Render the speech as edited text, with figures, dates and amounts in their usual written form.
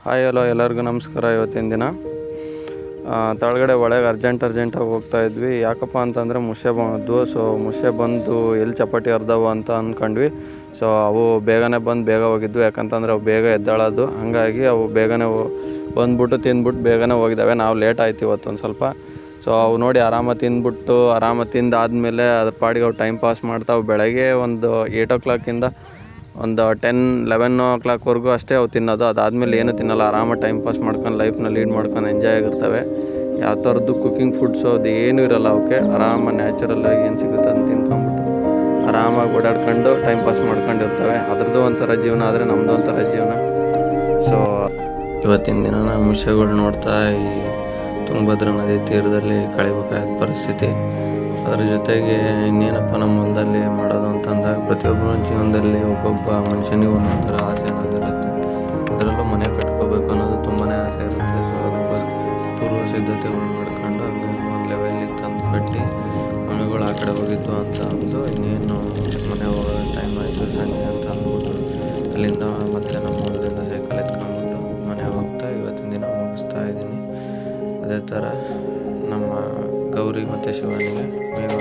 Hi hello ಎಲ್ಲರಿಗೂ ನಮಸ್ಕಾರ. ಇವತ್ತಿನ ದಿನ ತಳಗಡೆ ಒಳಗೆ ಅರ್ಜೆಂಟಾಗಿ ಹೋಗ್ತಾ ಇದ್ವಿ. ಯಾಕಪ್ಪ ಅಂತಂದರೆ ಮುಷೆ ಬಂದು. ಸೊ ಮುಷೆ ಬಂದು ಎಲ್ಲಿ ಚಪಾತಿ ಹರಿದವು ಅಂತ ಅಂದ್ಕೊಂಡ್ವಿ. ಸೊ ಅವು ಬೇಗನೆ ಬಂದು ಬೇಗ ಹೋಗಿದ್ವು, ಯಾಕಂತಂದರೆ ಅವು ಬೇಗ ಎದ್ದಾಳೋದು. ಹಾಗಾಗಿ ಅವು ಬೇಗನೆ ಬಂದ್ಬಿಟ್ಟು ತಿಂದ್ಬಿಟ್ಟು ಬೇಗನೆ ಹೋಗಿದ್ದಾವೆ. ನಾವು ಲೇಟ್ ಆಯ್ತು ಇವತ್ತು ಒಂದು ಸ್ವಲ್ಪ. ಸೊ ಅವು ನೋಡಿ ಆರಾಮಾಗಿ ತಿಂದಾದ್ಮೇಲೆ ಅದ್ರ ಪಾಡಿಗೆ ಅವು ಟೈಮ್ ಪಾಸ್ ಮಾಡ್ತಾವೆ. ಬೆಳಗ್ಗೆ ಒಂದು 8 o'clock ಒಂದು 10-11 o'clock ಅಷ್ಟೇ ಅವು ತಿನ್ನೋದು. ಅದಾದಮೇಲೆ ಏನು ತಿನ್ನಲ್ಲ. ಆರಾಮಾಗಿ ಟೈಮ್ ಪಾಸ್ ಮಾಡ್ಕೊಂಡು ಲೈಫ್ನ ಲೀಡ್ ಮಾಡ್ಕೊಂಡು ಎಂಜಾಯ್ ಆಗಿರ್ತವೆ. ಯಾವ ಥರದ್ದು ಕುಕ್ಕಿಂಗ್ ಫುಡ್ಸು ಅದು ಏನೂ ಇರೋಲ್ಲ ಅವಕ್ಕೆ. ಆರಾಮಾಗಿ ನ್ಯಾಚುರಲ್ಲಾಗಿ ಏನು ಸಿಗುತ್ತೆ ಅಂತ ತಿನ್ಕೊಂಬಿಟ್ಟು ಆರಾಮಾಗಿ ಓಡಾಡ್ಕೊಂಡು ಟೈಮ್ ಪಾಸ್ ಮಾಡ್ಕೊಂಡಿರ್ತವೆ. ಅದ್ರದ್ದು ಒಂಥರ ಜೀವನ, ಆದರೆ ನಮ್ಮದು ಒಂಥರ ಜೀವನ. ಸೊ ಇವತ್ತಿನ ದಿನ ನಾವು ಮುಷೆಗಳು ನೋಡ್ತಾ ಈ ತುಂಗಭದ್ರಾ ನದಿ ತೀರದಲ್ಲಿ ಕಳಿಬೇಕಾದ ಪರಿಸ್ಥಿತಿ. ಅದರ ಜೊತೆಗೆ ಇನ್ನೇನಪ್ಪ ನಮ್ಮ ಹೊಲದಲ್ಲಿ ಮಾಡೋದು ಅಂತಂದಾಗ ಪ್ರತಿಯೊಬ್ಬರ ಜೀವನದಲ್ಲಿ ಒಬ್ಬೊಬ್ಬ ಮನುಷ್ಯನಿಗೆ ಒಂದೊಂಥರ ಆಸೆ ಅನ್ನೋದಿರುತ್ತೆ. ಅದರಲ್ಲೂ ಮನೆ ಕಟ್ಕೋಬೇಕು ಅನ್ನೋದು ತುಂಬಾ ಆಸೆ ಇರುತ್ತೆ. ಸೊ ಅದಕ್ಕೆ ಪೂರ್ವ ಸಿದ್ಧತೆಗಳು ಮಾಡ್ಕೊಂಡು ಅದನ್ನ ಒಂದು ಲೆವೆಲ್ಲಿಗೆ ತಂದು ಕಟ್ಟಿ ಮನೆಗಳು ಆ ಕಡೆ ಹೋಗಿದ್ದು ಅಂತ ಅಂದು ಇನ್ನೇನು ಮನೆ ಹೋಗೋ ಟೈಮ್ ಆಯಿತು ಸಂಜೆ ಅಂತ ಅಂದ್ಬಿಟ್ಟು ಅಲ್ಲಿಂದ ಮತ್ತೆ ನಮ್ಮ ಹೊಲದಿಂದ ಸೈಕಲ್ ಎತ್ಕೊಂಡ್ಬಿಟ್ಟು ಮನೆಗೆ ಹೋಗ್ತಾ ಇವತ್ತಿನ ದಿನ ಮುಗಿಸ್ತಾ ಇದ್ದೀನಿ. ಅದೇ ಥರ ನಮ್ಮ ಗೌರಿ ಮತ್ತು ಶಿವನಿಗೆ ಮೇವು